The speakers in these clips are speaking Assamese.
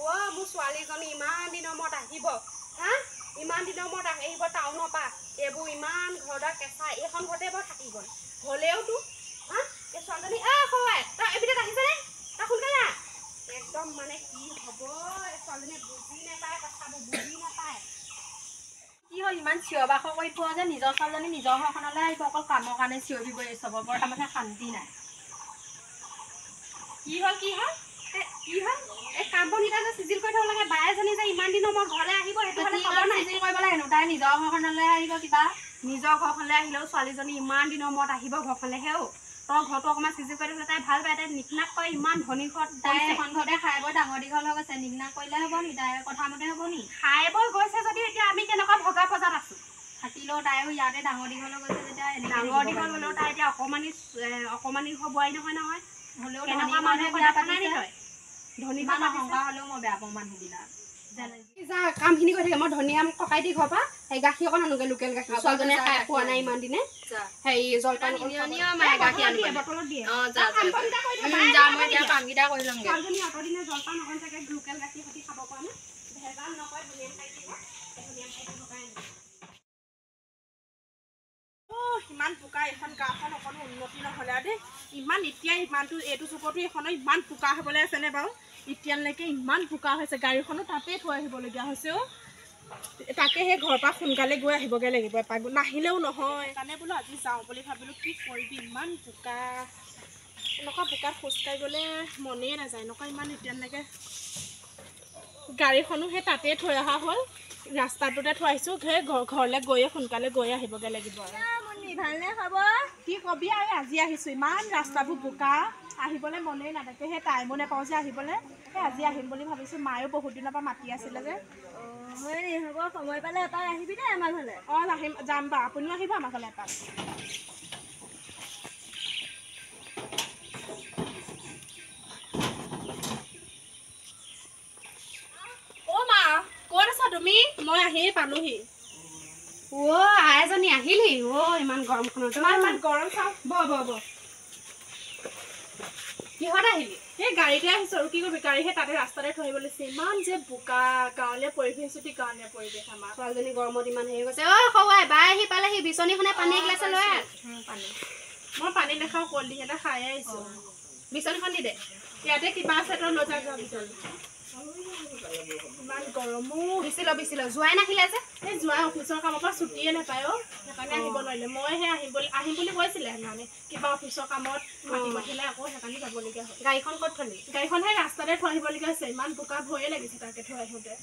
অ' মোৰ ছোৱালীজনী ইমান দিনৰ মূৰত আহিব হা ইমান দিনৰ মূৰত আহিব টাউনৰ পৰা এইবোৰ ইমান ঘৰ দুৱাৰ কেঁচা এইখন ঘৰতে বৰ থাকি গ'ল হ'লেওতো হা এই ছোৱালীজনী হয় তই এই ভিতৰত আহিছেনে তই সোনকালে একদম মানে কি হ'ব এই ছোৱালীজনীয়ে বুজি নাপায় কথাবোৰ বুজি নাপায় কি হ'ল ইমান চিঞৰ বাখৰ কৰি পোৱা যে নিজৰ ছোৱালীজনী নিজৰ ঘৰখনলৈ আহিব অকল কামৰ কাৰণে চিঞৰিব এই চবৰ বৰ তাৰমানে শান্তি নাই কি হ'ল এই কামবোৰ নিতা যে চিজিল কৰি থ'ব লাগে বায়েজনী যে ইমান দিনৰ মই ঘৰলৈ আহিব সেইটো হ'লে খবৰ নাই চিজিল কৰিব লাগেনো তাই নিজৰ ঘৰখনলৈ আহিব কিবা নিজৰ ঘৰখনলৈ আহিলেও ছোৱালীজনী ইমান দিনৰ মূৰত আহিব ঘৰখনলৈহেও তই ঘৰটো অকণমান চিজিল কৰি থ'লে তাই ভাল পায় তাই নিকনাক কয় ইমান ধনী ঘৰত তাই এখন ঘৰতে খাই বৈ ডাঙৰ দীঘল হৈ গৈছে নিকনাক কৰিলে হ'ব নি তাইৰ কথা মতে হ'ব নি খাই বৈ গৈছে যদি এতিয়া আমি কেনেকুৱা ভগা পজাত আছোঁ থাকিলেও তাইও ইয়াতে ডাঙৰ দীঘল হৈ গৈছে যেতিয়া ডাঙৰ দীঘল হ'লেও তাই এতিয়া অকণমানি বোৱাৰী নহয় হ'লেও কেনেকুৱা মানুহে বিয়া পাতিছে ধনী সংসাৰ হ'লেও মই বেয়া পাওঁ মানুহবিলাক যা কামখিনি কৰি থাকে মই ধনিয়া ককাই দি ঘৰৰ পৰা সেই গাখীৰ অকণ আনোগৈ লোকেল গাখীৰ ছোৱালীজনীয়ে খাই পোৱা নাই ইমান দিনে হেৰি জলপান বটলত দিয়ে কামকেইটা কৰি ল'মগৈ ছোৱালীজনী অতদিনে জলপান অকণ চাগে লোকেল গাখীৰ সৈতে খাব পৰা নাই ভেজাল নকয় ধনিয়া খাই দিব ধনিয়া খাই দিব পাৰে ইমান বোকা এখন গাঁওখন অকণো উন্নতি নহ'লে আৰু দেই ইমান এতিয়া ইমানটো এইটো যুগতো এইখনো ইমান বোকা হ'বলৈ আছেনে বাৰু এতিয়ালৈকে ইমান বোকা হৈছে গাড়ীখনো তাতে থৈ আহিবলগীয়া হৈছে অ' তাকে সেই ঘৰৰ পৰা সোনকালে গৈ আহিবগৈ লাগিব এপাক নাহিলেও নহয় সেইকাৰণে বোলো আজি যাওঁ বুলি ভাবিলোঁ কি কৰিবি ইমান বোকা এনেকুৱা বোকাত খোজকাঢ়ি গ'লে মনেই নাযায় এনেকুৱা ইমান এতিয়ালৈকে গাড়ীখনো সেই তাতে থৈ অহা হ'ল ৰাস্তাটোতে থৈ আহিছোঁ সেই ঘৰলৈ গৈয়ে সোনকালে গৈ আহিবগৈ লাগিব আৰু ভালনে খাব কি কবি আৰু আজি আহিছোঁ ইমান ৰাস্তাবোৰ বোকা আহিবলৈ মনেই নাথাকে সেই টাইমো নাপাওঁ যে আহিবলৈ সেই আজি আহিম বুলি ভাবিছোঁ মায়েও বহুত দিনৰ পৰা মাতি আছিলে যে হয় নি হ'ব সময় পালে এপাক আহিবি দেই আমাৰ ঘৰলৈ অঁ আহিম যাম বা আপুনিও আহিব আমাৰ ঘৰলৈ এপাক অ' মা ক'ত আছা তুমি মই আহি পালোহি অ' আইজনী আহিলি অ' ইমান গৰমখনত ইমান গৰম চাওঁ ব কিহত আহিলি এই গাড়ীতে আহিছোঁ আৰু কি কৰিবি গাড়ীহে তাতে ৰাস্তাতে থৈ আহিব লৈছে ইমান যে বোকা গাঁৱলীয়া পৰিৱেশ যদি গাঁৱলীয়া পৰিৱেশ আমাৰ ছোৱালীজনী গৰমত ইমান হেৰি গৈছে অ' সৌৱাই বাই আহি পালেহি বিচনীখনে পানী এগিলাছে লৈ পানী মই পানী নাখাওঁ কল্ড ড্ৰিংক এটা খাই আহিছোঁ বিচনীখন দি দে ইয়াতে কিবা আছে তই লৈ যা বিচনী ইমান গৰমো বিচিল যোৱাই নাহিলে যে এই যোৱাই অফিচৰ কামৰ পৰা ছুটিয়ে নাপায় অ' সেইকাৰণে আহিব নোৱাৰিলে মইহে আহিম বুলি কৈছিলে সেইকাৰণে কিবা অফিচৰ কামত মাতিলে আকৌ সেইকাৰণে যাবলগীয়া হ'ল গাড়ীখন ক'ত থলি গাড়ীখন সেই ৰাস্তাতে থৈ আহিবলগীয়া হৈছে ইমান বোকা ভয়ে লাগিছে তাকে থৈ আহোঁতে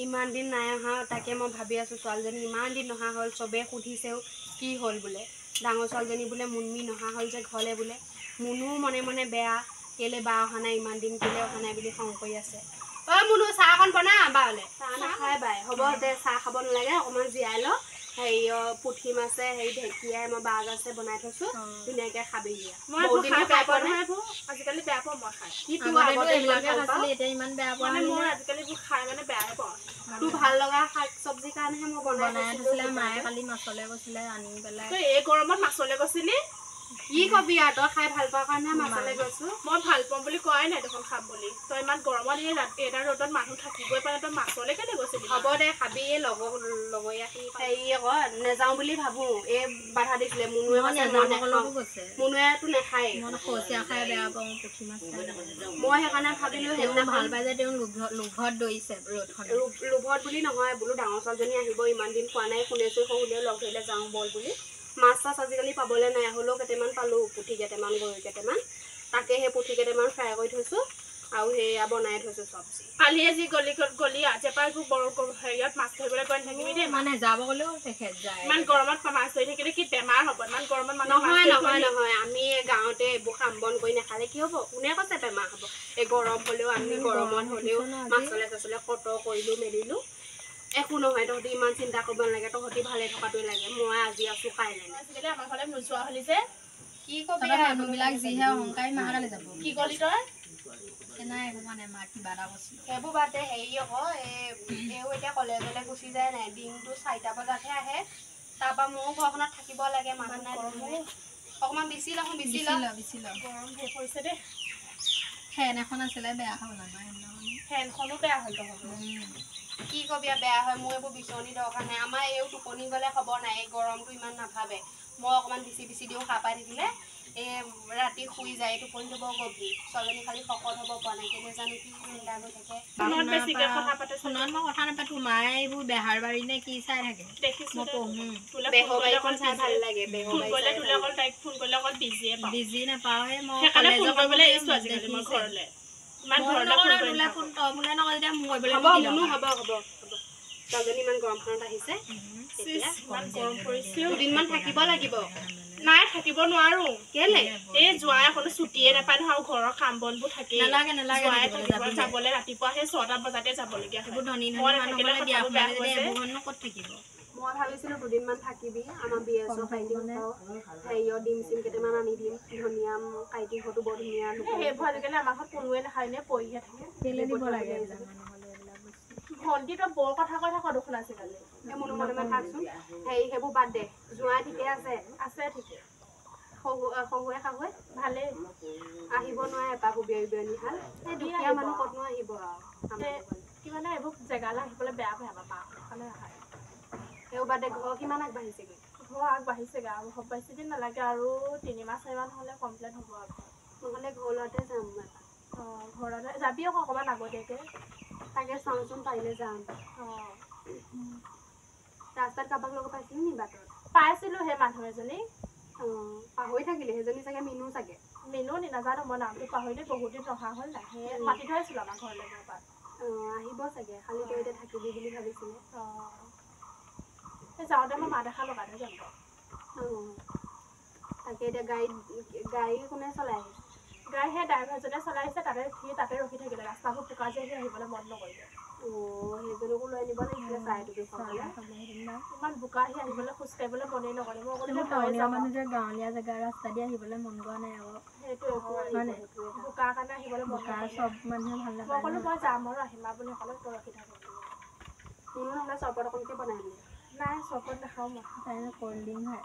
ইমান দিন নাই অহা তাকে মই ভাবি আছোঁ ছোৱালীজনী ইমান দিন নহা হ'ল চবেই সুধিছেও কি হ'ল বোলে ডাঙৰ ছোৱালীজনী বোলে মুনমি নহা হ'ল যে ঘৰলৈ বোলে মুনো মনে মনে বেয়া কেলৈ বা অহা নাই ইমান দিন কেলৈ অহা নাই বুলি খং কৰি আছে অ' মুনু চাহ অকণ বনা বাৰলৈ চাহ নাখাই বাই হ'ব দে চাহ খাব নালাগে অকণমান জীয়াই ল হেৰি পুঠি মাছে হেৰি ঢেকীয়াই মই বাঁহ গাজে বনাই থৈছোঁ ধুনীয়াকৈ খাবি মই বেয়া পোৱা নহয় আজিকালি বেয়া পাওঁ মই খাই এতিয়া ইমান বেয়া পোৱা মানে মই আজিকালি খাই মানে বেয়াই পাওঁ তোৰ ভাল লগা শাক চব্জিৰ কাৰণেহে মই বনাই থৈছিলে মায়ে কালি মাছলৈ গৈছিলে আনি পেলাই তই এই গৰমত মাছলৈ গৈছিলি কি কবি আৰু তই খাই ভাল পোৱাৰ কাৰণে মাছলৈ গৈছোঁ মই ভাল পাওঁ বুলি কোৱাই নাই দেখোন খাম বুলি তই ইমান গৰমত এই এটা ৰ'দত মানুহ থাকিবই পাৰে তই মাছলৈ কেলৈ গৈছিলি হ'ব দে খাবি এই লগৰীয়াখিনি হেৰি আকৌ নেযাওঁ বুলি ভাবোঁ এই বাধা দিছিলে মুনুৱেতো নাখায় খাই বেয়া পাওঁ পুঠি মাছ মই সেইকাৰণে ভাবিলোঁ সেইদিনা ভাল পাই যে তেওঁ লোভত দৌৰিছে লোভত বুলি নহয় বোলো ডাঙৰ ছোৱালীজনী আহিব ইমান দিন খোৱা নাই শুনেছোঁ শহুৰেও লগ ধৰিলে যাওঁ বল বুলি মাছ চাছ আজিকালি পাবলৈ নাই হ'লেও কেইটামান পালোঁ পুঠি কেইটামান গৰৈ কেইটামান তাকে সেই পুঠি কেইটামান ফ্ৰাই কৰি থৈছোঁ আৰু সেয়া বনাই থৈছোঁ চব্জি কালি আজি গলি আজিৰ পৰা হেৰিয়ত মাছ ধৰিবলৈ গৈ নাথাকিবি দেই মানে যাব গ'লেও তেখেত যায় ইমান গৰমত মাছ ধৰি থাকিলে কি বেমাৰ হ'ব ইমান গৰমত নহয় আমি গাঁৱতে এইবোৰ কাম বন কৰি নাখালে কি হ'ব কোনে কৈছে বেমাৰ হ'ব এই গৰম হ'লেও আমি গৰমত হ'লেও মাছলৈ চাছলৈ কষ্ট কৰিলোঁ মেলিলোঁ একো নহয় তহঁতি ইমান চিন্তা কৰিব নালাগে তহঁতি ভালে থকাটোৱে লাগে মই আজি আছোঁ কাইলৈ আজিকালি আমাৰ ঘৰলৈ নোযোৱা হ'লি যে কি কবি মানুহবিলাক যিহে অহংকাৰী মাহঁতলৈ যাব কি ক'লি তই নাই একো মানে মাক কিবা এটা কৈছিলোঁ সেইবোৰ বাদে হেৰি আকৌ এইও এতিয়া কলেজলৈ গুচি যায় নাই দিনটো 4টা বজাতহে আহে তাৰপৰা ময়ো ঘৰখনত থাকিব লাগে মানুহ নাই অকণমান বিচি ল গৰম শেষ হৈছে দেই ফেন এখন আছিলে বেয়া হ'ল আমাৰ ফেনখনো বেয়া হ'ল তহঁতৰ কি কবি বেয়া হয় মোৰ এইবোৰ বিচনী দৰকাৰ নাই আমাৰ এই টোপনি গ'লে খবৰ নাই এই গৰমটো ইমান নাভাবে মই অকণমান বিচি দিওঁ সাৰ পাই থাকিলে এই ৰাতি শুই যায় টোপনিটো বৰ গভীৰ ছোৱালীজনী খালি শকত হ'ব পৰা নাই কেলে জানো কি চিন্তা কৰি থাকে ফোনত বেছিকে কথা পাতে ফোনত মই কথা নাপাতো মায়ে এইবোৰ বেহাৰ বাৰী নে কি চাই থাকে দেখিছোঁ মই পঢ়ো বেহবাৰীখন চাই ভাল লাগে ফোন কৰিলে তোলে অকল তাইক ফোন কৰিলে অকল বিজি নাপাওঁ সেই মই সেইকাৰণে ফোন কৰিবলৈ এৰিছোঁ আজিকালি মই ঘৰলৈ ইমান ঘৰলৈ ফোন তই বোলে নকয় যেতিয়া মোৰ হ'ব ছোৱালীজনী ইমান গৰমখনত আহিছে ইমান গৰম পৰিছে দুদিনমান থাকিব লাগিব নাই থাকিব নোৱাৰো কেলে এই জোৱাই এখনো ছুটিয়ে নাপায় নহয় ঘৰৰ কাম বনবোৰ থাকেই জোৱাই যাবলৈ ৰাতিপুৱা সেই 6টা বজাতে যাবলগীয়া হয় ক'ত থাকিব মই ভাবিছিলো দুদিনমান থাকিবি আমাৰ বিএছৰ হেৰিয়ৰ ডিম চিম কেইটামান আনি দিম ধনিয়া কাইটি ঘৰটো বৰ ধুনীয়া সেইবোৰ আজিকালি আমাৰ ঘৰত কোনোৱে নাখায় নে পৰিহে থাকে ভণ্টি তই বৰ কথা কৈ থাক দেখোন আজিকালি মনে থাকচোন হেৰি সেইবোৰ বাদ দে জোঁৱাই ঠিকে আছে ঠিকে শহুৰে শাহুৱে ভালেই আহিব নোৱাৰে এপাক উবিয়াই নিশাল এই দুখীয়া মানুহ ক'তনো আহিব আৰু কিবা নাই এইবোৰ জেগালৈ আহিবলৈ বেয়া পায় আমাৰ মাহঁতে নাখায় সেইবোৰ বাদ দে ঘৰ কিমান আগবাঢ়িছেগৈ ঘৰ আগবাঢ়িছেগৈ আৰু বেছি দিন নালাগে আৰু 3 মাহ 4 মাহ হ'লে কমপ্লিট হ'ব আৰু নহ'লে ঘৰতে যাম ঘৰতে যাবি আকৌ অকণমান আগতীয়াকৈ তাকে চাওঁচোন পাৰিলে যাম ৰাস্তাত কাৰোবাক লগ পাইছিলি নি বাটত পাইছিলোঁ সেই মানুহ এজনী পাহৰি থাকিলে সেইজনী চাগে মিনু চাগে মিনু নি নাজানো মই নামটো পাহৰিলে বহুত দিন নহা হ'ল নাই সেই মাতি থৈছিলোঁ আমাৰ ঘৰলৈ মোৰ পৰা আহিব চাগে খালি তই এতিয়া থাকিবি বুলি ভাবিছিলে সেই যাওঁতে মই মাত এষাৰ লগাই থৈ যাম তাকে এতিয়া গাড়ী কোনে চলাই আহিছে গাড়ী সেই ড্ৰাইভাৰজনে চলাই আহিছে তাতে ৰখি থাকিলে ৰাস্তাবোৰ বোকা যে আহিবলৈ মন নকৰিলে সেইজনকো লৈ আনিব লাগিছিলে ইমান বোকা আহি আহিবলৈ খোজকাঢ়িবলৈ মনেই নকৰে মই মানুহ যে গাঁৱলীয়া জেগা ৰাস্তা দি আহিবলৈ মন কৰা নাই আকৌ সেইটোৱে বোকাৰ কাৰণে আহিবলৈ মন কৰে চব মানুহে ভাল মই ক'লো মই যাম আৰু আহিম আৰু বুলি ক'লে তই ৰখি থাকোঁ কোনো নহ'লে চৰবত অকণকে বনাই আনিলে নাই চৰবত নাখাওঁ মই কল্ড ড্ৰিংক হয়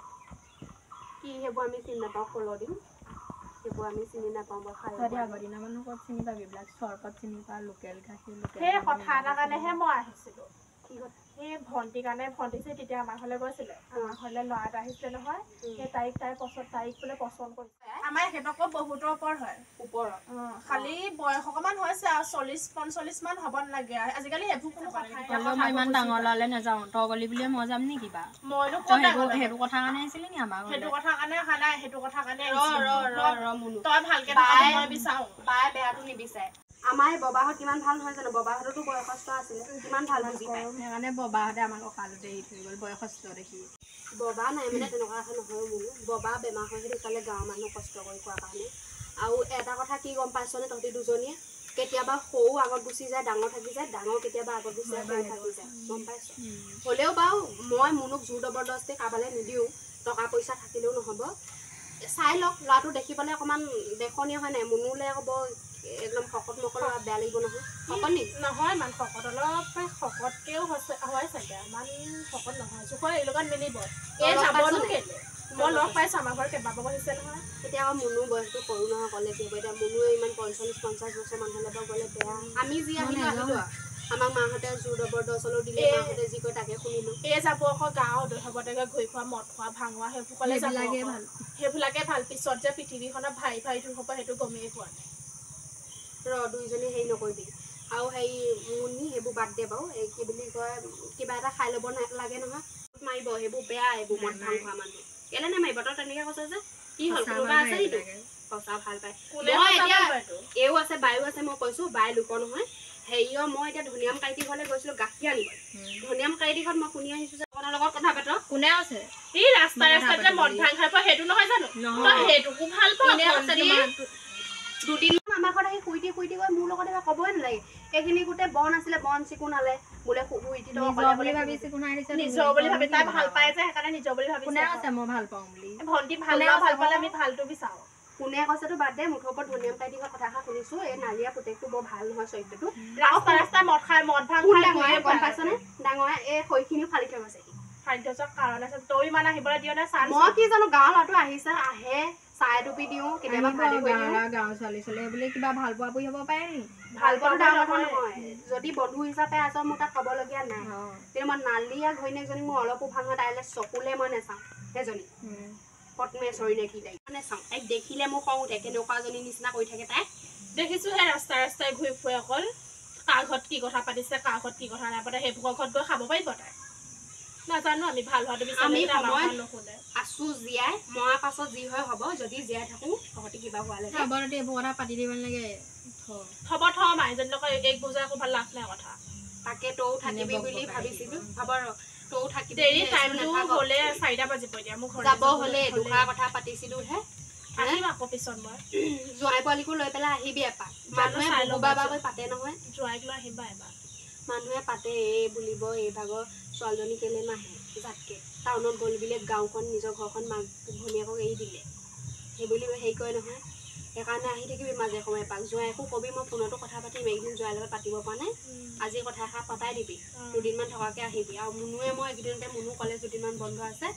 কি সেইবোৰ আমি চিনি নাপাওঁ কলৰ দিম সেইবোৰ আমি চিনি নাপাওঁ বাৰু খাই আগৰ দিনৰ মানুহ ক'ত চিনি পাবি এইবিলাক চৰবত চিনি পাওঁ লোকেল গাখীৰ সেই কথা এটাৰ কাৰণেহে মই আহিছিলোঁ সেই ভণ্টিৰ কাৰণে ভণ্টি যে তেতিয়া আমাৰ ঘৰলৈ গৈছিলে আমাৰ ঘৰলৈ ল'ৰা এটা আহিছিলে নহয় সেই তাইক বোলে পচন্দ কৰিছে আমাৰ এখেতকো বহুতৰ ওপৰত হয় খালি বয়স অকণমান হৈছে আৰু 40-45 মান হ'ব নালাগে আজিকালি সেইবোৰ কোনো কথা মই ইমান ডাঙৰ ল'ৰালৈ নাযাওঁ তই গলি বুলিয়ে মই যাম নি কিবা মইনো সেইটো কথা কাৰণে আহিছিলি নি আমাৰ সেইটো কথা কাৰণে অহা নাই সেইটো কথা কাৰণে তই ভালকে বিচাৰো বায়ে বেয়াটো নিবিচাৰে আমাৰ এই ববাহঁত কিমান ভাল নহয় জানো ববাহঁততো বয়সস্থ আছিলে কিমান ভাল বুজি পায় সেইকাৰণে ববাহঁতে আমাক অকালতে এৰি থৈ গ'ল বয়সস্থ দেখি ববা নাই মানে তেনেকুৱা কথা নহয় মোৰ ববা বেমাৰ হৈ ঢুকালে গাঁৱৰ মানুহ কষ্ট কৰি খোৱাৰ কাৰণে আৰু এটা কথা কি গম পাইছনে তহঁতি দুজনীয়ে কেতিয়াবা সৰু আগত গুচি যায় ডাঙৰ থাকি যায় ডাঙৰ কেতিয়াবা আগত গুচি যায় সৰু থাকি যায় গম পাইছ হ'লেও বাৰু মই মুনুক জোৰ জবৰদস্তি কাবালৈ নিদিওঁ টকা পইচা থাকিলেও নহ'ব চাই লওক ল'ৰাটো দেখিবলৈ অকণমান দেখনীয় হয় নাই মুনুলে ক'ব একদম শকত মকল বেয়া লাগিব নহয় শকত নি নহয় ইমান শকত অলপ শকতকেও হয় চাগে ইমান শকত নহয় জোখৰ এই লগত মিলিব এই যাবনো কেলে মই লগ পাইছোঁ আমাৰ ঘৰত কেইবাবাৰ আহিছে নহয় এতিয়া আকৌ মুনু বয়সটো সৰু নহয় ক'লে কি হ'ব এতিয়া মুনুৱে ইমান 45-50 বছৰ মানুহলৈ বাৰু গ'লে বেয়া আমি যি আহিলোঁ আহিলোঁ আমাক মাহঁতে জোৰ জবৰদস্তলৈ দিলে মাহঁতে যি কয় তাকে শুনিলোঁ এই যাব আকৌ গাঁৱৰ দহবতেকে ঘূৰি ফুৰা মদ খোৱা ভাঙোৱা সেইবোৰলৈ সেইবিলাকে ভাল পিছত যে পৃথিৱীখনত ভাৰি হ'ব সেইটো গমেই পোৱা নাই দুইজনী হেৰি নকৰিবি আৰু হেৰি মুনি সেইবোৰ বাদ দে বাৰু এই কি বুলি কয় কিবা এটা খাই ল'ব লাগে নহয় মাৰিব সেইবোৰ বেয়া এইবোৰ মদ ভাং খোৱা মানুহ কেলে নামাৰিব তই তেনেকৈ কৈছ যে কি হ'ল কোনোবা আছে নেকি সঁচা ভাল পায় মই এতিয়া এইও আছে বায়ো আছে মই কৈছোঁ বাই লোকৰ নহয় হেৰিও মই এতিয়া ধনিয়াম কাইটি ঘৰলৈ গৈছিলোঁ গাখীৰ আনিব ধনিয়াম কাইটি ঘৰত মই শুনি আহিছোঁ যে আপোনাৰ লগত কথা পাত কোনে আছে এই ৰাস্তাই যে মদ ভাং খাই পোৱা সেইটো নহয় জানো তই সেইটোকো ভাল পাওঁ দুদিনমান আমাৰ ঘৰত আহি শুইটি গৈ মোৰ লগত এবাৰ ক'বই নালাগে এইখিনি গোটেই বন আছিলে বন চিকুণালে বোলে শুইটি নিজৰ বুলি ভাবি তাই ভাল পায় যে সেইকাৰণে নিজৰ বুলি ভাবি কোনে আছে মই ভাল পাওঁ বুলি ভণ্টি ভাল পালে আমি ভালটো বিচাৰোঁ কোনে কৈছেতো বাদ দে মুঠৰ ওপৰত ধনিয়াম কাইটি ঘৰত কথা শুনিছোঁ এই নালিয়া পুতেকটো বৰ ভাল নহয় চৰিত্ৰটো ৰাস্তা মদ ভাং ডাঙৰে গম পাইছনে ডাঙৰে এই শৈখিনিও ফালি থৈ গৈছে ফালি থৈ যোৱাৰ কাৰণ আছে তই ইমান আহিবলৈ দিয় নে মই কি জানো গাঁৱৰ ল'ৰাটো আহে চাই টুপি দিওঁ কেতিয়াবা গাঁৱৰ ছোৱালী বোলে কিবা ভাল পোৱা পুৰি হ'ব পাৰে নি ভাল ভাল পোৱা পোৱা নহয়। নহয় যদি বন্ধু হিচাপে আছ মোৰ তাত ক'বলগীয়া নাই কিন্তু মই নালিয়া ঘৈণীয়েকজনী মোৰ অলপো ভাল নহয় তাইলৈ চকুলে মই নাচাওঁ সেইজনী পদ্মেশ্বৰী নে কি তাই নাচাওঁ তাইক দেখিলে মোৰ খং উঠে কেনেকুৱাজনী নিচিনা কৰি থাকে তাই দেখিছোঁ সেই ৰাস্তাই ঘূৰি ফুৰে অকল কাৰ ঘৰত কি কথা পাতিছে কাৰ ঘৰত কি কথা নাই পাতে সেইবোৰৰ ঘৰত গৈ খাব পাৰিব তাই নাজানো আমি ভাল হোৱাটো আমি বিচাৰিলে আমাৰ সময়ত কথা নুশুনে আছো জীয়াই মৰাৰ পাছত যি হয় হ'ব যদি জীয়াই থাকোঁ তহঁতি কিবা হোৱালৈকে এইবোৰ কথা পাতি দিব নালাগে থব মাইজনীৰ লগত এক বুজাই একো ভাল লাভ নাই কথা তাকে তও থাকিবি বুলি ভাবিছিলোঁ হ'ব ৰ তও থাকিবি দেৰি টাইমটো হ'লে 4টা বাজিব এতিয়া মোক ঘৰলৈ যাব হ'লে দুখাৰ কথা পাতিছিলোঁ হে আহিম আকৌ পিছত মই জোৱাই পোৱালিকো লৈ পেলাই আহিবি এপাক মানুহে বাবাকৈ পাতে নহয় জোৱাইক লৈ আহিবা এবাৰ মানুহে পাতে এই বুলিব এই ভাগৰ ছোৱালীজনী কেলে নাহে যাতকে টাউনত গ'ল বুলিয়ে গাঁওখন নিজৰ ঘৰখন মাক ভনীয়েকক এৰি দিলে সেই বুলি হেৰি কয় নহয় সেইকাৰণে আহি থাকিবি মাজে সময়ে এপাক জোৱাইকো কবি মই ফোনতো কথা পাতিম একদিন জোৱাইৰ লগত পাতিব পৰা নাই আজি কথা এষাৰ পতাই দিবি দুদিনমান থকাকৈ আহিবি আৰু মুনুৱে মই এইকেইদিনতে মুনু কলেজ দুদিনমান বন্ধ আছে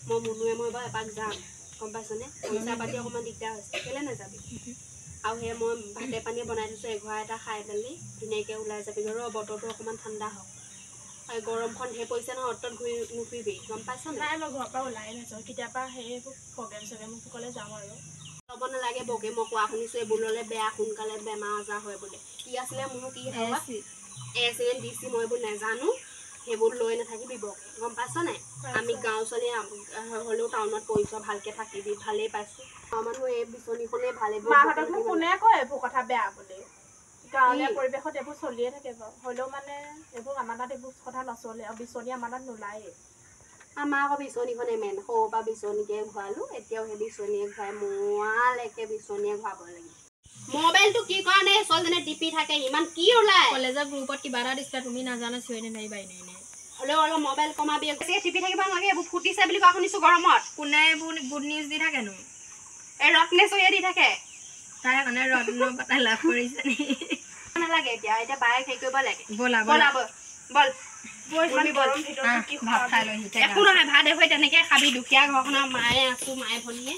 মই মুনুৱে মই বাৰু এপাক যাম গম পাইছনে পইচা পাতি অকণমান দিগদাৰ হৈছে কেলে নাযাবি আৰু সেই মই ভাতে পানী বনাই থৈছোঁ এঘৰা এটা খাই মেলি ধুনীয়াকৈ ওলাই যাবি ৰ বতৰটো অকণমান ঠাণ্ডা হওক আৰু গৰমখন ঢেৰ পৰিছে নহয় অটত ঘূৰি নুফুৰিবি গম পাইছ নাই মই ঘৰৰ পৰা ওলাই নাযাওঁ কেতিয়াবা সেইবোৰ প্ৰগ্ৰেম যাওঁ আৰু ল'ব নালাগে বকে মই কোৱা শুনিছোঁ এইবোৰ ল'লে বেয়া সোনকালে বেমাৰ আজাৰ হয় বোলে কি আছিলে মোৰ কি হয় এচিডেণ্ট দিছি মই এইবোৰ নাজানো সেইবোৰ লৈ নাথাকিবি বকে গম পাইছ নাই আমি গাঁও ছোৱালী হ'লেও টাউনত পৰিছ ভালকৈ থাকিবি ভালেই পাইছোঁ মানুহ এই বিচনীখনেই ভালে মাহঁতকনো কোনে কয় এইবোৰ কথা বেয়া বুলি গাঁৱলীয়া পৰিৱেশত এইবোৰ চলিয়ে থাকে বাৰু হ'লেও মানে এইবোৰ আমাৰ তাত এইবোৰ কথা নচলে আৰু বিচনী আমাৰ তাত নোলায়েই আমাৰ আকৌ বিচনীখনে মেইন সৰুৰ পৰা বিচনীকে ঘূৰালোঁ এতিয়াও সেই বিচনীয়ে ঘূৰাই মোৱালৈকে বিচনীয়ে ঘূৰাব লাগিব মোবাইলটো কি কাৰণে ছোৱালীজনীয়ে টিপি থাকে ইমান কি ওলাই কলেজৰ গ্ৰুপত কিবা এটা দিছিলা তুমি নাজানা চিঞৰি নাহিবা এনে হ'লেও অলপ মোবাইল কমাবি বেছিকৈ টিপি থাকিব নালাগে এইবোৰ ফুটিছে বুলি কোৱা শুনিছোঁ গৰমত কোনে এইবোৰ গুড নিউজ দি থাকেনো এই ৰত্নেশ্বৰীয়ে দি থাকে তাই মানে ৰত্ন বঁটা লাভ কৰিছে নেকি নালাগে এতিয়া বায়েক হেৰি কৰিব লাগে ব'লা বল ভাত খাই লৈ একো নহয় ভাত হৈ তেনেকৈ খাবি দুখীয়া ঘৰখনৰ মায়ে আছোঁ মায়ে ভনীয়ে